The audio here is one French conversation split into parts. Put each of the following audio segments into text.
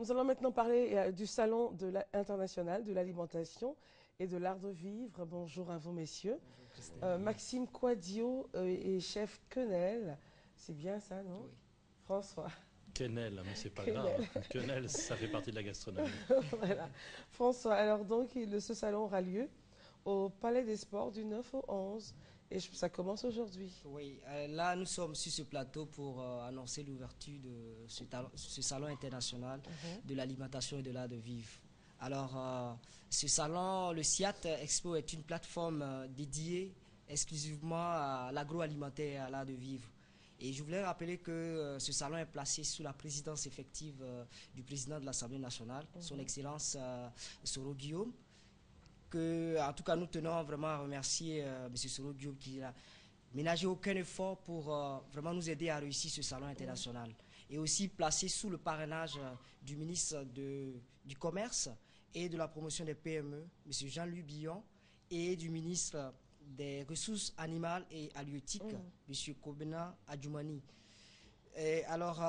Nous allons maintenant parler du Salon international de l'alimentation et de l'art de vivre. Bonjour à vous, messieurs. Bonjour Christelle. Maxime Quadio et chef Quenel. C'est bien ça, non? Oui. François Quenelle, mais c'est pas Quenel. grave. Quenelle, ça fait partie de la gastronomie. Voilà. François, alors donc, ce salon aura lieu au Palais des Sports du 9 au 11. Et ça commence aujourd'hui. Oui, là nous sommes sur ce plateau pour annoncer l'ouverture de ce salon international Mhm. de l'alimentation et de l'art de vivre. Alors, ce salon, le SIAT Expo, est une plateforme dédiée exclusivement à l'agroalimentaire et à l'art de vivre. Et je voulais rappeler que ce salon est placé sous la présidence effective du président de l'Assemblée nationale, son Mhm. Excellence Soro Guillaume. En tout cas, nous tenons vraiment à remercier M. Soro Guillaume qui n'a ménagé aucun effort pour vraiment nous aider à réussir ce salon international. Et aussi placé sous le parrainage du ministre du Commerce et de la promotion des PME, M. Jean-Louis Billon, et du ministre des Ressources animales et halieutiques, Mhm. M. Kobena Adjoumani. Alors,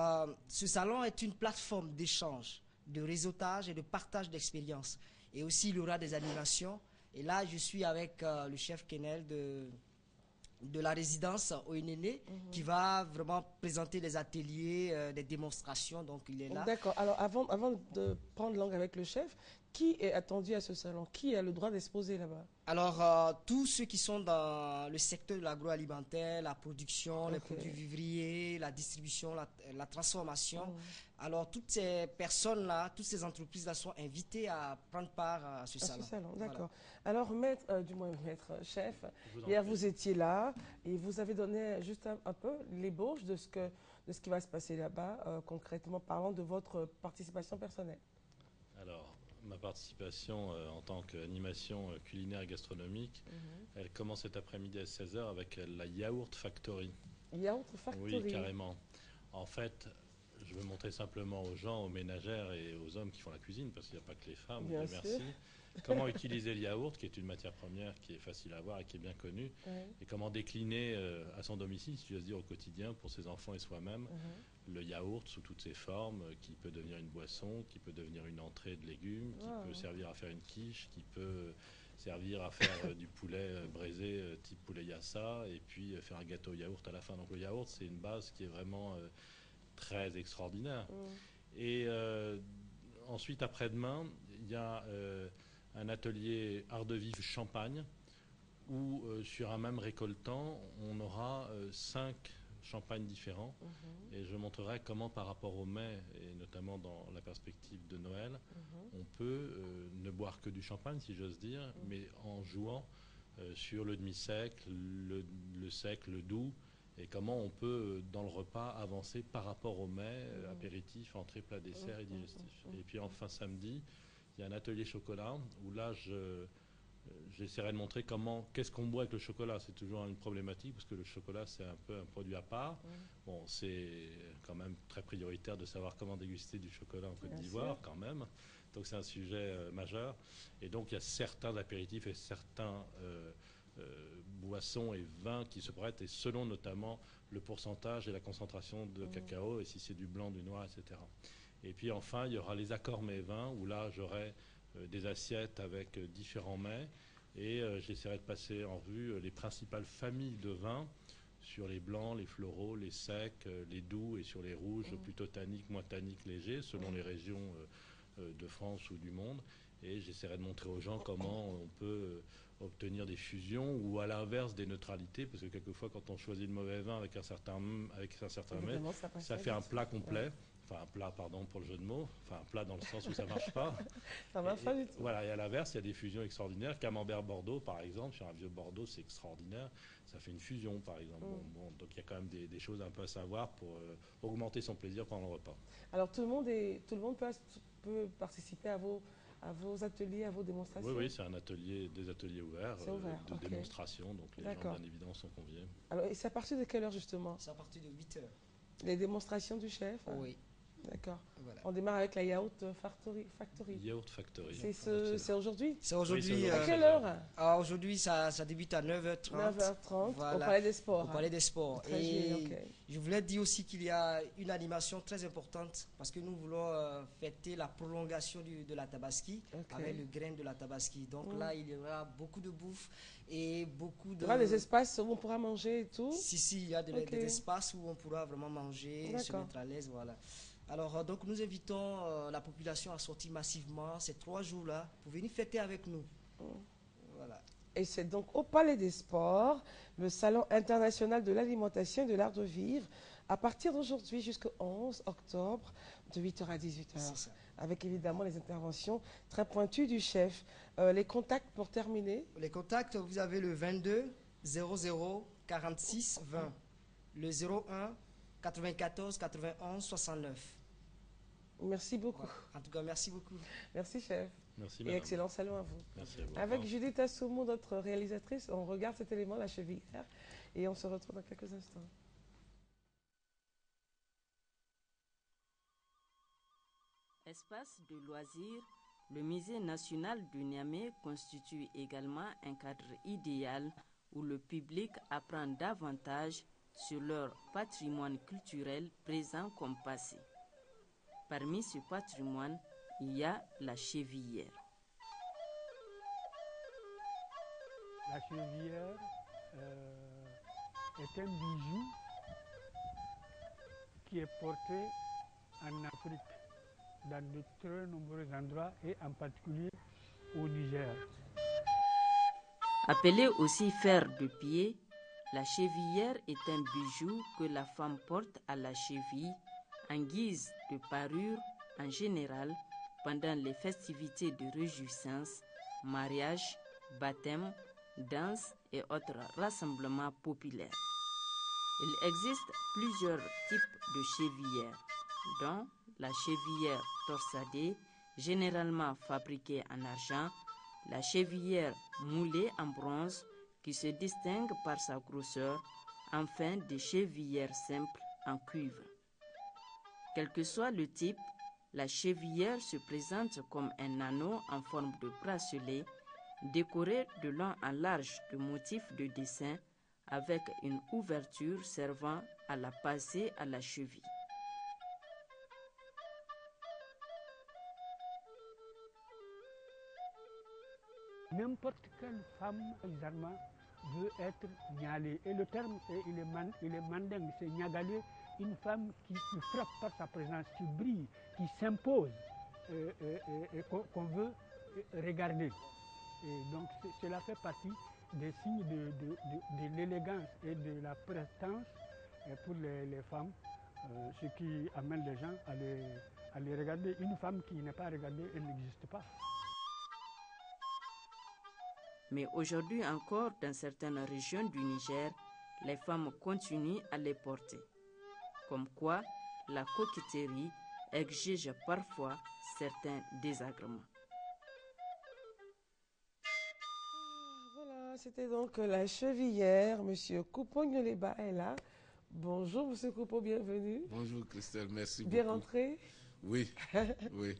ce salon est une plateforme d'échange, de réseautage et de partage d'expériences. Et aussi, il y aura des animations. Et là, je suis avec le chef Kenel de la résidence ONN qui va vraiment présenter des ateliers, des démonstrations. Donc, il est là. D'accord. Alors, avant de prendre langue avec le chef, qui est attendu à ce salon? Qui a le droit d'exposer là-bas? Alors, tous ceux qui sont dans le secteur de l'agroalimentaire, la production, les Ok. produits vivriers, la distribution, la transformation, Mhm. alors toutes ces personnes-là, toutes ces entreprises-là sont invitées à prendre part à ce À ce salon. salon, Voilà. d'accord. Alors, maître, du moins maître, chef, Je vous en hier prie. vous étiez là et vous avez donné juste un peu l'ébauche de ce qui va se passer là-bas, concrètement parlant de votre participation personnelle. Alors, ma participation en tant qu'animation culinaire et gastronomique, elle commence cet après-midi à 16 heures avec la Yaourt Factory. Yaourt Oui, Factory. carrément. En fait, je veux montrer simplement aux gens, aux ménagères et aux hommes qui font la cuisine, parce qu'il n'y a pas que les femmes, Bien Dieu sûr. merci, comment utiliser le yaourt, qui est une matière première qui est facile à avoir et qui est bien connue, Oui. et comment décliner à son domicile, si je veux dire au quotidien, pour ses enfants et soi-même, Mhm. le yaourt sous toutes ses formes, qui peut devenir une boisson, qui peut devenir une entrée de légumes, qui peut Wow. servir à faire une quiche, qui peut servir à faire du poulet braisé type poulet yassa, et puis faire un gâteau yaourt à la fin. Donc le yaourt, c'est une base qui est vraiment très extraordinaire. Mm. Et ensuite, après-demain, il y a un atelier art de vivre champagne, où sur un même récoltant, on aura 5 champagnes différents. Mhm. Et je montrerai comment par rapport au mai, et notamment dans la perspective de Noël, Mhm. on peut ne boire que du champagne, si j'ose dire, mais en jouant sur le demi-sec, le sec, le doux, et comment on peut, dans le repas, avancer par rapport au mets, apéritif, entrée, plat, dessert et digestif. Et puis enfin samedi, il y a un atelier chocolat où là, j'essaierai de montrer qu'est-ce qu'on boit avec le chocolat. C'est toujours une problématique parce que le chocolat, c'est un peu un produit à part. Bon, c'est quand même très prioritaire de savoir comment déguster du chocolat en Côte Bien d'Ivoire, sûr. quand même. Donc c'est un sujet majeur. Et donc il y a certains apéritifs et certains boissons et vins qui se prêtent, et selon notamment le pourcentage et la concentration de cacao, et si c'est du blanc, du noir, etc. Et puis enfin, il y aura les accords mets vins, où là, j'aurai des assiettes avec différents mets, et j'essaierai de passer en revue les principales familles de vins sur les blancs, les floraux, les secs, les doux, et sur les rouges, plutôt tanniques, moins tanniques, légers, selon les régions de France ou du monde. Et j'essaierai de montrer aux gens comment on peut obtenir des fusions ou à l'inverse des neutralités, parce que quelquefois quand on choisit le mauvais vin avec un certain mets, Évidemment, ça passe ça pas fait du un tout. plat Ouais. complet. Enfin, un plat, pardon pour le jeu de mots, enfin un plat dans le sens où ça marche pas. Ça marche pas du tout. Voilà, et à l'inverse, il y a des fusions extraordinaires. Camembert Bordeaux, par exemple, sur un vieux Bordeaux, c'est extraordinaire. Ça fait une fusion, par exemple. Donc il y a quand même des choses un peu à savoir pour augmenter son plaisir pendant le repas. Alors tout le monde peut participer à vos ateliers, à vos Oui, démonstrations? oui, c'est des ateliers ouverts C'est ouvert, de ok. démonstration. Donc les gens, D'accord. bien évidemment, sont conviés. Alors, et c'est à partir de quelle heure justement? C'est à partir de 8 heures. Les démonstrations du chef? Oui. D'accord. Voilà. On démarre avec la Yaourt Factory. Yaourt Factory. C'est aujourd'hui? C'est aujourd'hui. c'est À quelle heure? Aujourd'hui, ça débute à 9h30. 9h30 Voilà, au Palais des Sports. au Palais des Sports. Le 13 juillet, Et ok. je voulais dire aussi qu'il y a une animation très importante parce que nous voulons fêter la prolongation de la Tabaski Ok. avec le grain de la Tabaski. Donc là, il y aura beaucoup de bouffe et beaucoup Il de... y aura des espaces où on pourra manger et tout. Si, il y a Ok. des espaces où on pourra vraiment manger, se D'accord. mettre à l'aise, voilà. Alors, donc, nous invitons la population à sortir massivement ces 3 jours-là pour venir fêter avec nous. Voilà. Et c'est donc au Palais des Sports, le Salon international de l'alimentation et de l'art de vivre, à partir d'aujourd'hui jusqu'au 11 octobre, de 8h à 18h. C'est ça. Avec évidemment les interventions très pointues du chef. Les contacts pour terminer? Les contacts, vous avez le 22 00 46 20, le 01 94 91 69. Merci beaucoup. Voilà. En tout cas, merci beaucoup. Merci chef. Merci, Et madame. excellent salon à vous. Merci à vous. Avec Judith Assoumou, notre réalisatrice, on regarde cet élément, la chevillère, et on se retrouve dans quelques instants. Espace de loisirs, le musée national de Niamey constitue également un cadre idéal où le public apprend davantage sur leur patrimoine culturel présent comme passé. Parmi ce patrimoine, il y a la chevillère. La chevillère est un bijou qui est porté en Afrique, dans de très nombreux endroits et en particulier au Niger. Appelée aussi fer de pied, la chevillère est un bijou que la femme porte à la cheville en guise de parure en général pendant les festivités de réjouissance, mariage, baptême, danse et autres rassemblements populaires. Il existe plusieurs types de chevillères, dont la chevillère torsadée, généralement fabriquée en argent, la chevillère moulée en bronze qui se distingue par sa grosseur, enfin des chevillères simples en cuivre. Quel que soit le type, la chevillère se présente comme un anneau en forme de bracelet, décoré de long en large de motifs de dessin avec une ouverture servant à la passer à la cheville. N'importe quelle femme zarma veut être nialée. Et le terme, il est mandingue, c'est niagalé, une femme qui frappe par sa présence, qui brille, qui s'impose et qu'on veut regarder. Et donc cela fait partie des signes de l'élégance et de la prestance pour les femmes, ce qui amène les gens à les regarder. Une femme qui n'est pas regardée, elle n'existe pas. Mais aujourd'hui encore, dans certaines régions du Niger, les femmes continuent à les porter. Comme quoi, la coquetterie exige parfois certains désagréments. Voilà, c'était donc la chevillère. Monsieur Coupeau-Nyoleba est là. Bonjour, monsieur Coupeau, bienvenue. Bonjour Christelle, merci Bien beaucoup. rentré. Oui, oui.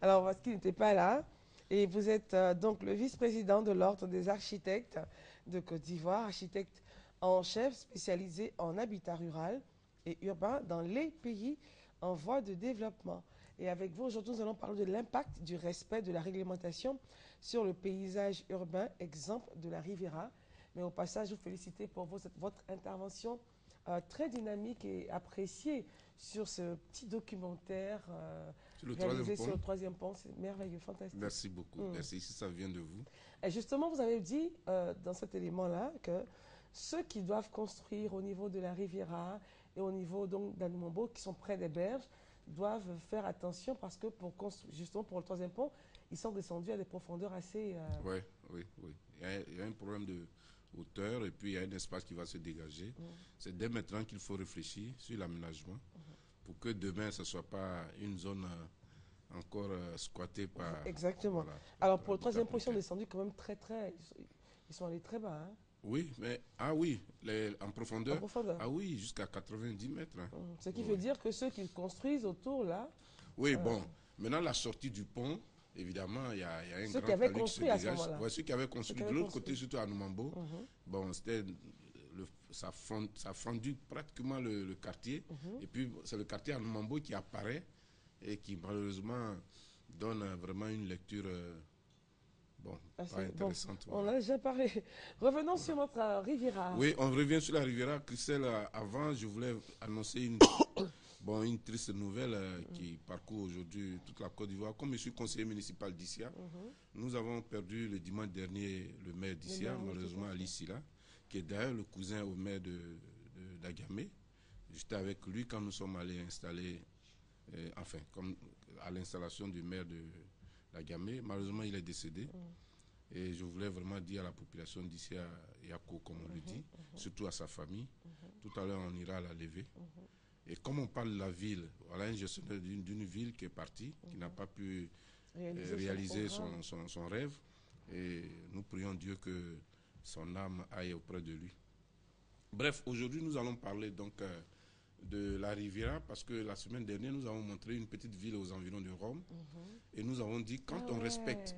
Alors, parce qu'il n'était pas là, et vous êtes donc le vice-président de l'Ordre des architectes de Côte d'Ivoire, architecte en chef spécialisé en habitat rural et urbain dans les pays en voie de développement. Et avec vous, aujourd'hui, nous allons parler de l'impact du respect de la réglementation sur le paysage urbain, exemple de la Riviera. Mais au passage, je vous félicite pour votre intervention très dynamique et appréciée sur ce petit documentaire Sur le réalisé troisième sur le pont. troisième pont. C'est merveilleux, fantastique. Merci beaucoup. Merci, si ça vient de vous. Et justement, vous avez dit dans cet élément-là que ceux qui doivent construire au niveau de la Riviera et au niveau d'Anoumombo, qui sont près des berges, doivent faire attention parce que justement pour le troisième pont, ils sont descendus à des profondeurs assez... Oui, oui, oui. Il y a un problème de hauteur et puis il y a un espace qui va se dégager. C'est dès maintenant qu'il faut réfléchir sur l'aménagement pour que demain, ce ne soit pas une zone encore squattée par... Exactement. Voilà, Alors pour le troisième habitat pont, ils sont précaire. descendus quand même très... Ils sont allés très bas. Hein. Oui, mais en profondeur. En profondeur. Ah oui, jusqu'à 90 mètres. Hein. Ce qui veut dire que ceux qui construisent autour, là... Oui, bon, maintenant la sortie du pont, évidemment, il y a un ceux grand qui avaient talus qui se construit à ce dégage. moment-là. Ouais, ceux qui avaient construit de l'autre côté, surtout à Noumambo, bon, c'était... Ça a fendu pratiquement le quartier. Et puis, c'est le quartier à Noumambo qui apparaît et qui, malheureusement, donne vraiment une lecture... Bon, pas intéressante. Bon, on en a déjà parlé. Revenons sur notre Riviera. Oui, on revient sur la Riviera. Christelle, avant, je voulais annoncer une triste nouvelle qui parcourt aujourd'hui toute la Côte d'Ivoire. Comme je suis conseiller municipal d'Issia, nous avons perdu le dimanche dernier le maire d'Issia, malheureusement Ali Silla, qui est d'ailleurs le cousin au maire d'Agamé. J'étais avec lui quand nous sommes allés installer, comme à l'installation du maire d'Agamé. Malheureusement, il est décédé. Et je voulais vraiment dire à la population d'ici à Yako, comme on le dit, surtout à sa famille. Tout à l'heure, on ira la lever. Et comme on parle de la ville, voilà un gestionnaire d'une ville qui est partie, qui n'a pas pu réaliser son rêve. Et nous prions Dieu que son âme aille auprès de lui. Bref, aujourd'hui, nous allons parler donc de la Riviera, parce que la semaine dernière, nous avons montré une petite ville aux environs de Rome. Et nous avons dit, quand on respecte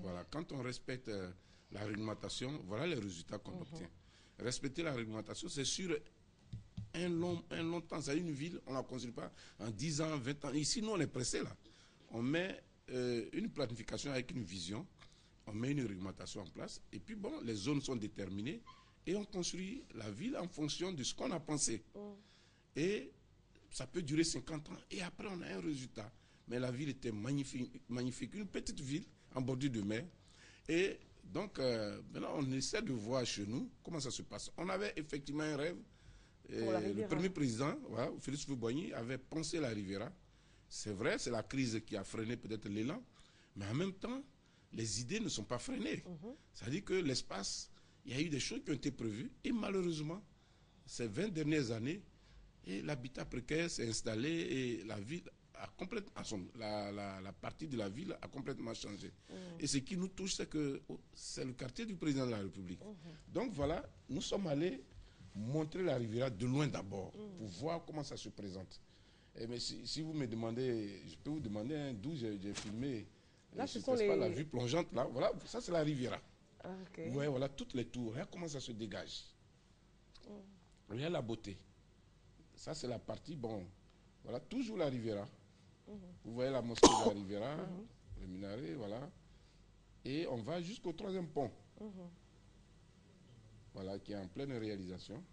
la réglementation, voilà les résultats qu'on obtient. Respecter la réglementation, c'est sur un long temps. C'est une ville, on ne la construit pas en 10 ans, 20 ans. Ici, nous, on est pressés là. On met une planification avec une vision, on met une réglementation en place, et puis bon, les zones sont déterminées, et on construit la ville en fonction de ce qu'on a pensé. Et ça peut durer 50 ans, et après on a un résultat. Mais la ville était magnifique, une petite ville en bordure de mer. Et donc, maintenant, on essaie de voir chez nous comment ça se passe. On avait effectivement un rêve. Le premier président, voilà, Félix Houphouët-Boigny, avait pensé la Riviera. C'est vrai, c'est la crise qui a freiné peut-être l'élan, mais en même temps, les idées ne sont pas freinées. C'est-à-dire que l'espace, il y a eu des choses qui ont été prévues, et malheureusement, ces 20 dernières années, et l'habitat précaire s'est installé, et la ville a complètement, la partie de la ville a complètement changé. Et ce qui nous touche, c'est que c'est le quartier du président de la République. Donc voilà, nous sommes allés montrer la Riviera de loin d'abord, pour voir comment ça se présente. Mais si vous me demandez, je peux vous demander d'où j'ai filmé. Là, ce sont les... pas la vue plongeante, là, voilà, ça c'est la Riviera. Okay. Vous voyez, voilà, toutes les tours, regarde comment ça se dégage. Regarde la beauté. Ça c'est la partie, bon, voilà, toujours la Riviera. Vous voyez la mosquée de la Riviera, le minaret, voilà. Et on va jusqu'au 3e pont. Voilà, qui est en pleine réalisation.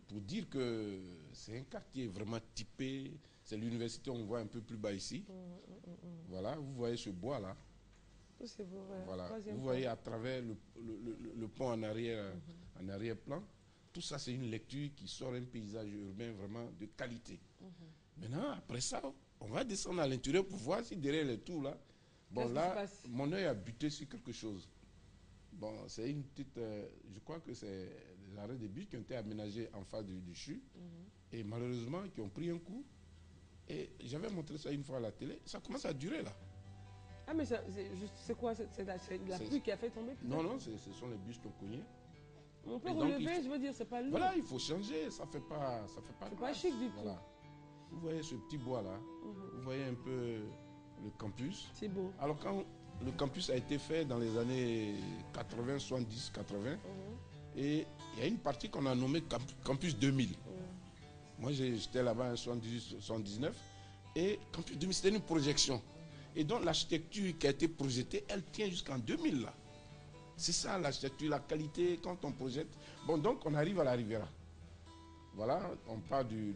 Pour dire que c'est un quartier vraiment typé. C'est l'université, on voit un peu plus bas ici. Voilà, vous voyez ce bois-là. Voilà, vous voyez à travers le pont en arrière-plan. Tout ça, c'est une lecture qui sort un paysage urbain vraiment de qualité. Maintenant, après ça, on va descendre à l'intérieur pour voir si derrière les tours là, bon là, mon œil a buté sur quelque chose. Bon, c'est une petite, je crois que c'est les arrêts de bus qui ont été aménagés en face du CHU, et malheureusement qui ont pris un coup. Et j'avais montré ça une fois à la télé, ça commence à durer là. Ah mais c'est quoi, c'est la pluie qui a fait tomber? Non, ce sont les bus qui ont cogné. On peut relever, je veux dire, c'est pas lourd. Voilà, il faut changer, ça fait pas c'est pas chic du tout. Vous voyez ce petit bois là, vous voyez un peu le campus. C'est beau. Alors quand le campus a été fait dans les années 80, 70, 80, et il y a une partie qu'on a nommée Campus 2000. Moi j'étais là-bas en 78, 79, et Campus 2000 c'était une projection. Et donc l'architecture qui a été projetée, elle tient jusqu'en 2000 là. C'est ça l'architecture, la qualité quand on projette. Bon, donc on arrive à la Riviera. Voilà, on part du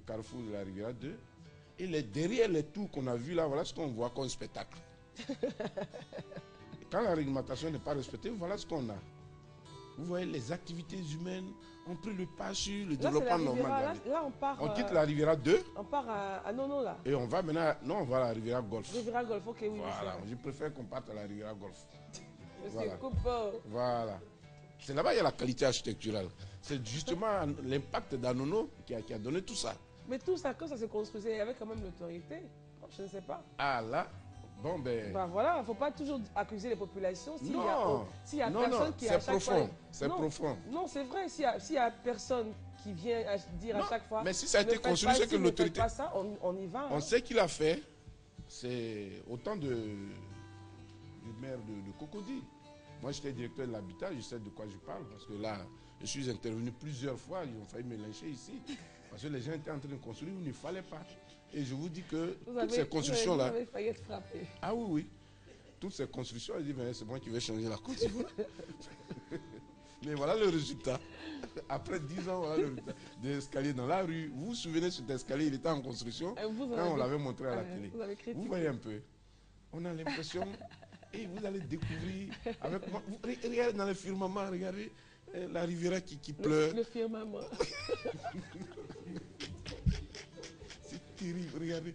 carrefour de la Riviera 2. Et derrière les tours qu'on a vus là, voilà ce qu'on voit comme spectacle. Quand la réglementation n'est pas respectée, voilà ce qu'on a. Vous voyez, les activités humaines ont pris le pas sur le développement normal. Là, on quitte la Riviera 2. On part à Nono là. Et on va maintenant, non, on va à la Riviera Golf. Riviera Golf, ok, oui. Voilà, je préfère qu'on parte à la Riviera Golf. Voilà. Voilà. C'est là-bas qu'il y a la qualité architecturale. C'est justement l'impact d'Anono qui a donné tout ça. Mais tout ça, quand ça se construisait, il y avait quand même l'autorité. Je ne sais pas. Ah là, Bon, ben... Ben voilà, il ne faut pas toujours accuser les populations s'il y a, Non, s'il y a non, personne non, qui à c'est chaque profond, fois... c'est Non, profond. Non, c'est vrai, s'il y a personne qui vient dire Non, à chaque fois... mais si ça a ne été faites construit, pas c'est que ci, ne faites l'autorité... pas ça, on y va. On hein. sait qu'il a fait, c'est autant du maire de Cocody. Moi, j'étais directeur de l'habitat, je sais de quoi je parle, parce que là, je suis intervenu plusieurs fois, ils ont failli me lyncher ici, parce que les gens étaient en train de construire où il ne fallait pas. Et je vous dis que toutes ces constructions-là... Vous avez failli être frappé. Ah oui, oui. Toutes ces constructions, ils disent, ben, c'est moi qui vais changer la Côte d'Ivoire. Mais voilà le résultat. Après 10 ans, voilà le résultat. Des escaliers dans la rue. Vous vous souvenez, cet escalier, il était en construction quand on l'avait montré à la télé. Vous voyez un peu. On a l'impression, et vous allez découvrir avec moi. Regardez dans le firmament, regardez la rivière qui pleure. Le firmament. C'est terrible, regardez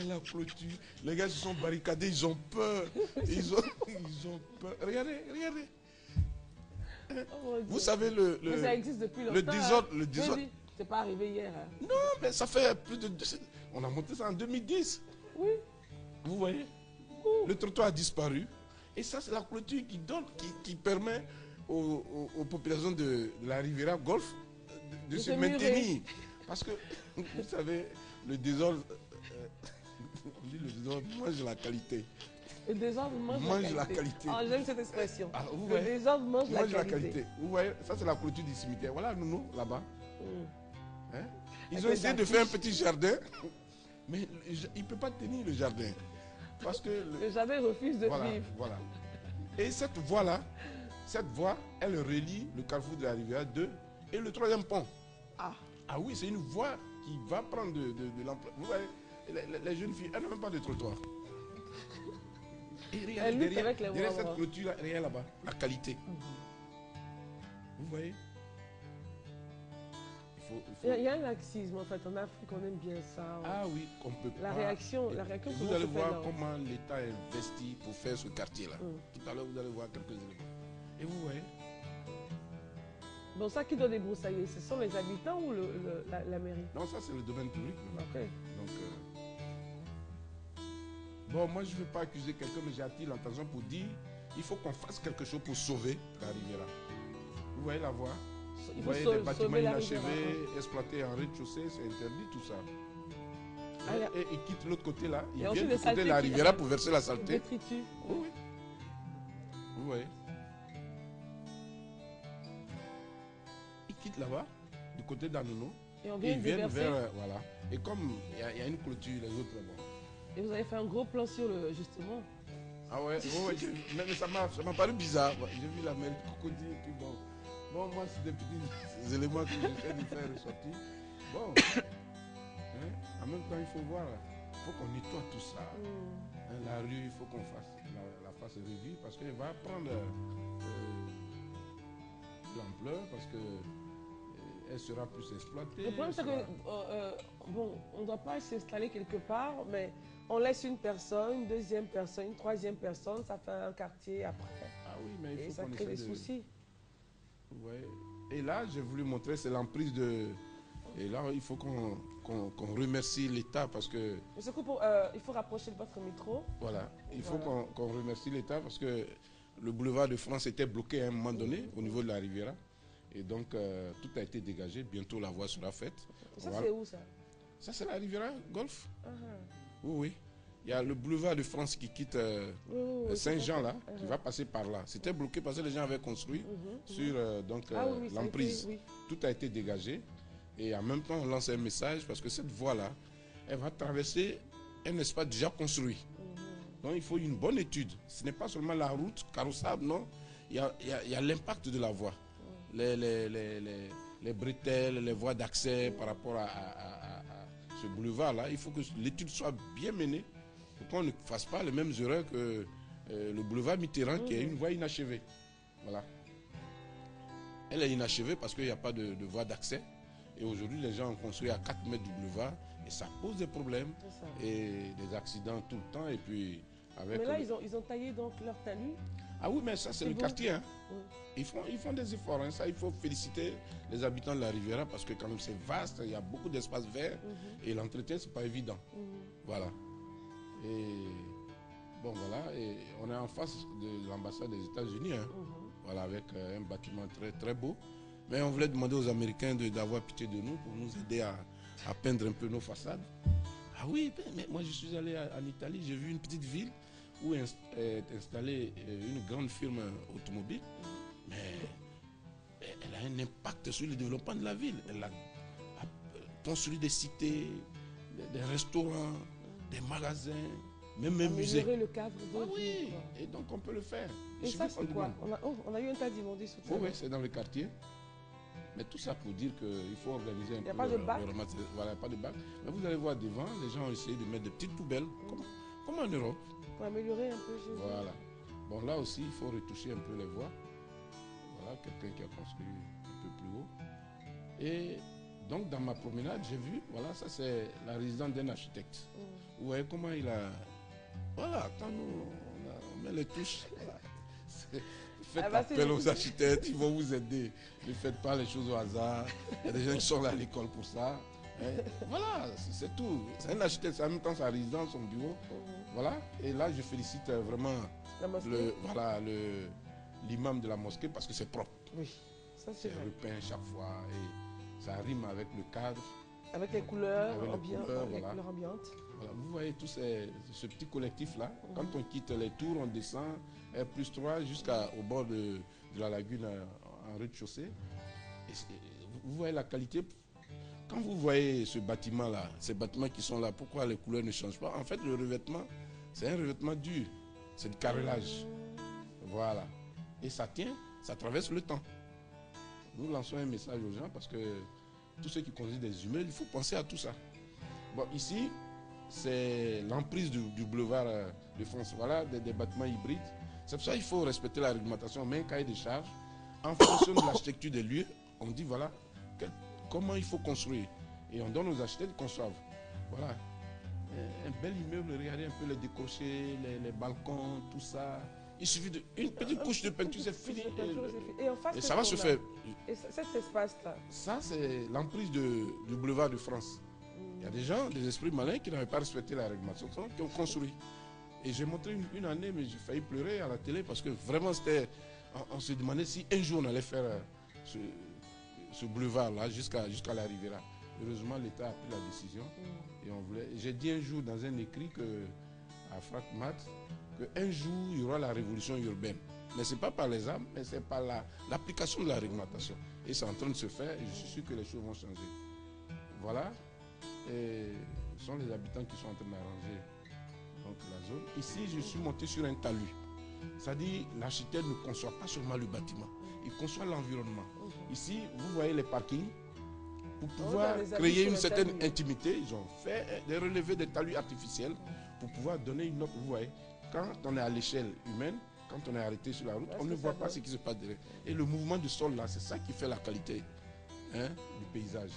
la clôture. Les gars se sont barricadés, ils ont peur. Ils ont peur. Regardez. Oh, Vous savez mais ça existe depuis longtemps. le désordre. C'est pas arrivé hier. Hein. Non, mais ça fait plus de... On a monté ça en 2010. Oui. Vous voyez? Le trottoir a disparu. Et ça, c'est la clôture qui permet aux populations de la Riviera Golfe de se maintenir. Parce que, vous savez, le désordre... on dit le désordre mange la qualité. Le désordre mange la qualité. Ah, j'aime cette expression. Ah, vous le voyez? désordre mange la qualité. Vous voyez, ça c'est la clôture du cimetière. Voilà, nous, là-bas. Hein? Ils Avec ont essayé de faire un petit jardin, mais il ne peut pas tenir le jardin. Parce que le jardin refuse de vivre. Voilà. Et cette voie-là, elle relie le carrefour de la rivière 2 et le 3e pont. Ah oui, c'est une voie qui va prendre de l'ampleur. Vous voyez, les jeunes filles, elles n'ont même pas de trottoir. Et regardez, derrière cette clôture, regarde là-bas, la qualité. Vous voyez? Il y a un laxisme en fait en Afrique, on aime bien ça. Ah oui, qu'on peut pas. La réaction. Vous allez voir comment l'État investit pour faire ce quartier-là. Tout à l'heure, vous allez voir quelques éléments. Et vous voyez? Bon, ça qui doit débroussailler, ce sont les habitants ou la mairie? Non, ça c'est le domaine public. Ok. Donc, bon, moi je ne veux pas accuser quelqu'un, mais j'ai attiré l'attention pour dire il faut qu'on fasse quelque chose pour sauver la Riviera. Vous voyez la voie? Vous voyez les bâtiments inachevés, exploités en rez-de-chaussée, c'est interdit tout ça. Et ils quittent l'autre côté là, ils viennent du côté de la Riviera pour verser la saleté. Oui. Vous voyez? Ils quittent là-bas, du côté d'Anono, et ils viennent vers... voilà. Et comme il y a une clôture, les autres là-bas. Et vous avez fait un gros plan sur le... justement. Ah ouais, mais ça m'a paru bizarre. J'ai vu la mer de Cocody et puis bon. Bon, moi, c'est des petits éléments que j'essaie de faire ressortir. Bon, en même temps, il faut voir, il faut qu'on nettoie tout ça. La rue, il faut qu'on fasse la fasse revue parce qu'elle va prendre l'ampleur parce qu'elle sera plus exploitée. Le problème, c'est que, bon, on ne doit pas s'installer quelque part, mais on laisse une personne, une deuxième personne, une troisième personne, ça fait un quartier après. Ah oui, mais il faut ça crée des soucis. Ouais. Et là, j'ai voulu montrer, c'est l'emprise de... Et là, il faut qu'on remercie l'État parce que... il faut rapprocher votre micro. Voilà. Il faut qu'on remercie l'État parce que le boulevard de France était bloqué à un moment donné au niveau de la Riviera. Et donc, tout a été dégagé. Bientôt, la voie sera faite. Ça, c'est où, ça? Ça, c'est la Riviera Golfe. Oui. Il y a le boulevard de France qui quitte Saint-Jean, là, qui va passer par là. C'était bloqué parce que les gens avaient construit sur l'emprise. Tout a été dégagé. Et en même temps, on lance un message parce que cette voie-là, elle va traverser un espace déjà construit. Donc, il faut une bonne étude. Ce n'est pas seulement la route carrossable, non. Il y a l'impact de la voie. Les bretelles, les voies d'accès par rapport à ce boulevard-là. Il faut que l'étude soit bien menée pour qu'on ne fasse pas les mêmes erreurs que le boulevard Mitterrand qui est une voie inachevée. Voilà. Elle est inachevée parce qu'il n'y a pas de voie d'accès. Et aujourd'hui, les gens ont construit à 4 mètres du boulevard et ça pose des problèmes et des accidents tout le temps. Et puis avec mais là, ils ont taillé donc leur talus. Ah oui, mais ça, c'est le quartier. Hein. Ils font des efforts. Hein. Ça, il faut féliciter les habitants de la Riviera parce que quand même, c'est vaste, il y a beaucoup d'espace vert et l'entretien, ce n'est pas évident. Voilà. Et Bon, voilà, et on est en face de l'ambassade des États-Unis, hein. Voilà, avec un bâtiment très, très beau. Mais on voulait demander aux Américains d'avoir pitié de nous pour nous aider à peindre un peu nos façades. Ah oui, mais moi je suis allé en Italie, j'ai vu une petite ville où est installée une grande firme automobile. Mais elle a un impact sur le développement de la ville. Elle a construit des cités, des restaurants, des magasins, même un musée. Améliorer le cadre de Ah vie, oui, quoi. et donc on peut le faire. Et Il ça, suffit qu'on c'est quoi? demande. On a eu un tas d'immondices tout à Oui, l'heure. c'est dans le quartier. Mais tout ça pour dire qu'il faut organiser un peu. Il n'y a pas de bac. Voilà, pas de bac. Mais vous allez voir devant, les gens ont essayé de mettre des petites poubelles, comme en Europe. Pour améliorer un peu chez eux. Voilà. Bon, là aussi, il faut retoucher un peu les voies. Voilà, quelqu'un qui a construit un peu plus haut. Et donc, dans ma promenade, j'ai vu, voilà, ça c'est la résidence d'un architecte. Vous voyez comment il a... Voilà, quand on met les touches, voilà. Faites appel aux architectes, ils vont vous aider. Ne faites pas les choses au hasard. Il y a des gens qui sont là à l'école pour ça. Voilà, c'est tout. C'est un architecte, c'est en même temps sa résidence, son bureau. Voilà. Et là, je félicite vraiment l'imam de la mosquée parce que c'est propre. Oui, ça c'est vrai. Repeint chaque fois et ça rime avec le cadre. Avec les couleurs ambiantes. Voilà, vous voyez tout ce petit collectif-là. Quand on quitte les tours, on descend R+3 jusqu'au bord de la lagune en rez-de-chaussée. Vous voyez la qualité. Quand vous voyez ce bâtiment-là, ces bâtiments qui sont là, pourquoi les couleurs ne changent pas? En fait, le revêtement, c'est un revêtement dur. C'est du carrelage. Voilà. Et ça tient, ça traverse le temps. Nous lançons un message aux gens parce que tous ceux qui conduisent des immeubles, il faut penser à tout ça. Bon, ici, c'est l'emprise du boulevard de France. Voilà, des bâtiments hybrides. C'est pour ça qu'il faut respecter la réglementation, mais un cahier de charges. En fonction de l'architecture des lieux, on dit voilà, comment il faut construire. Et on donne aux architectes de construire. Voilà. Un bel immeuble, regardez un peu les décrochés, les balcons, tout ça. Il suffit d'une petite couche de peinture, c'est fini. Et en face, et ça va se faire. Et cet espace-là? Ça, c'est l'emprise du boulevard de France. Il y a des gens, des esprits malins qui n'avaient pas respecté la réglementation, qui ont construit. Et j'ai montré une année, mais j'ai failli pleurer à la télé parce que vraiment, on se demandait si un jour on allait faire ce boulevard-là jusqu'à la Riviera. Heureusement, l'État a pris la décision. Et j'ai dit un jour dans un écrit à Fracmat qu'un jour, il y aura la révolution urbaine. Mais ce n'est pas par les armes, mais c'est par l'application de la réglementation. Et c'est en train de se faire et je suis sûr que les choses vont changer. Voilà. Et ce sont les habitants qui sont en train d'arranger la zone. Ici, je suis monté sur un talus. C'est-à-dire, l'architecte ne conçoit pas seulement le bâtiment, il conçoit l'environnement. Ici, vous voyez les parkings. Pour pouvoir créer une certaine intimité, ils ont fait des relevés de talus artificiels pour pouvoir donner une autre. Vous voyez, quand on est à l'échelle humaine, quand on est arrêté sur la route, on ne voit pas ce qui se passe derrière. Et le mouvement du sol là, c'est ça qui fait la qualité du paysage.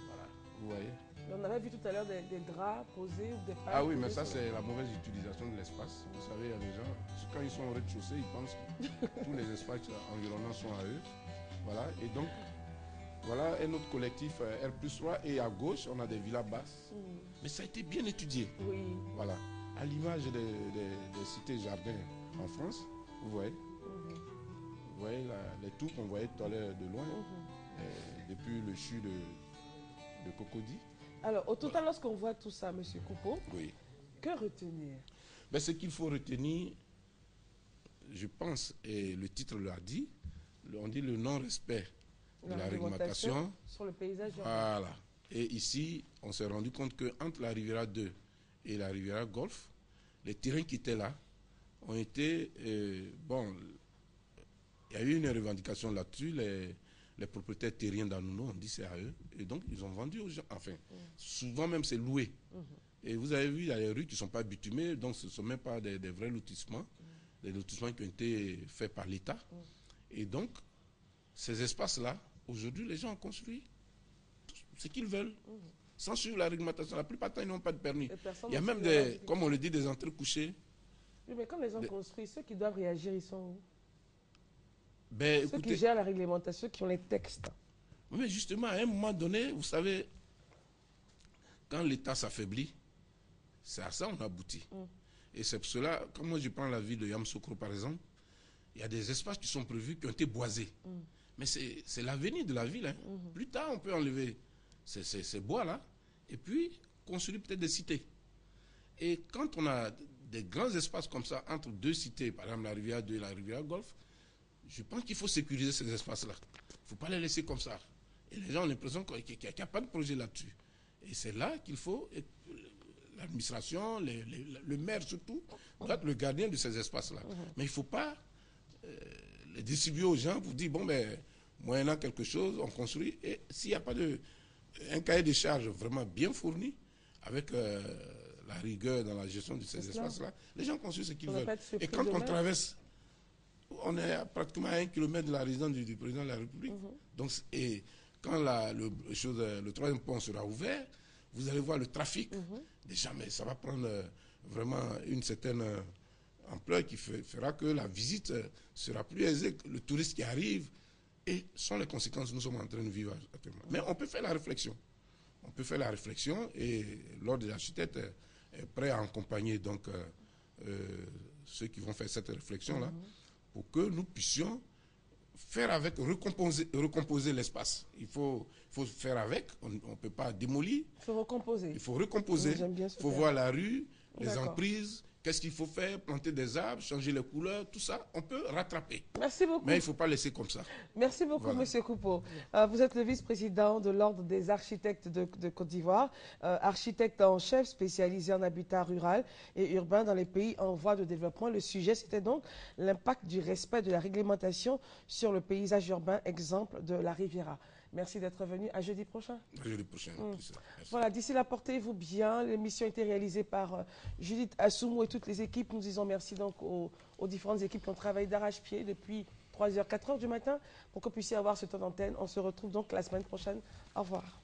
Voilà, vous voyez. On avait vu tout à l'heure des draps posés ou des pailles. Ah oui, mais ça c'est la mauvaise utilisation de l'espace. Vous savez, il y a des gens, quand ils sont au rez-de-chaussée, ils pensent que tous les espaces environnants sont à eux. Voilà, et donc, voilà un autre collectif R+3 et à gauche, on a des villas basses. Mais ça a été bien étudié. Oui. Voilà, à l'image des cités-jardins en France, vous voyez. Vous voyez les tours qu'on voyait tout à l'heure de loin, depuis le CHU de Cocody. Alors, au total, lorsqu'on voit tout ça, M. Coupeau, oui. Que retenir? Ben, ce qu'il faut retenir, je pense, et le titre l'a dit, on dit le non-respect de la réglementation sur le paysage urbain. Voilà. Et ici, on s'est rendu compte qu'entre la Riviera 2 et la Riviera Golfe, les terrains qui étaient là ont été... bon, il y a eu une revendication là-dessus, les propriétaires terriens d'Anouno ont dit c'est à eux. Et donc, ils ont vendu aux gens. Enfin, souvent même, c'est loué. Et vous avez vu, il y a des rues qui ne sont pas bitumées, donc ce ne sont même pas des vrais lotissements. Des lotissements qui ont été faits par l'État. Et donc, ces espaces-là, aujourd'hui, les gens ont construit ce qu'ils veulent. Sans suivre la réglementation. La plupart du temps, ils n'ont pas de permis. Il y a même des, comme on le dit, des entrées couchées. Oui, mais quand les gens construisent, ceux qui doivent réagir, ils sont où? Ben, ceux qui gèrent la réglementation, qui ont les textes. Mais justement, à un moment donné, vous savez, quand l'État s'affaiblit, c'est à ça qu'on aboutit. Et c'est pour cela, quand moi je prends la ville de Yamoussoukro par exemple, il y a des espaces qui sont prévus, qui ont été boisés. Mais c'est l'avenir de la ville. Hein. Plus tard, on peut enlever ces bois-là et puis construire peut-être des cités. Et quand on a des grands espaces comme ça entre deux cités, par exemple la rivière 2 et la rivière Golfe, je pense qu'il faut sécuriser ces espaces-là. Il ne faut pas les laisser comme ça. Et les gens ont l'impression qu'il n'y a pas de projet là-dessus. Et c'est là qu'il faut, l'administration, le maire surtout, doit être le gardien de ces espaces-là. Mais il ne faut pas les distribuer aux gens pour dire, bon, ben, moyennant quelque chose, on construit. Et s'il n'y a pas un cahier de charges vraiment bien fourni, avec la rigueur dans la gestion de ces espaces-là, les gens construisent ce qu'ils veulent. Et quand on traverse, on est pratiquement à 1 kilomètre de la résidence du président de la République. Donc, et quand le troisième pont sera ouvert, vous allez voir le trafic. Déjà, mais ça va prendre vraiment une certaine ampleur qui fera que la visite sera plus aisée. Le touriste qui arrive, et sont les conséquences que nous sommes en train de vivre actuellement. Mais on peut faire la réflexion. On peut faire la réflexion et l'ordre des architectes est prêt à accompagner donc, ceux qui vont faire cette réflexion-là pour que nous puissions faire avec, recomposer l'espace. Il faut faire avec, on ne peut pas démolir. Il faut recomposer. Il faut recomposer, il faut voir la rue, les emprises, qu'est-ce qu'il faut faire, planter des arbres, changer les couleurs, tout ça, on peut rattraper. Merci beaucoup. Mais il ne faut pas laisser comme ça. Merci beaucoup, Monsieur Coupeau. Vous êtes le vice-président de l'Ordre des architectes de Côte d'Ivoire, architecte en chef spécialisé en habitat rural et urbain dans les pays en voie de développement. Le sujet, c'était donc l'impact du respect de la réglementation sur le paysage urbain, exemple de la Riviera. Merci d'être venu. À jeudi prochain. À jeudi prochain. Voilà, d'ici là, portez-vous bien. L'émission a été réalisée par Judith Assoumou et toutes les équipes. Nous disons merci donc aux différentes équipes qui ont travaillé d'arrache-pied depuis 3h, 4h du matin pour que vous puissiez avoir ce temps d'antenne. On se retrouve donc la semaine prochaine. Au revoir.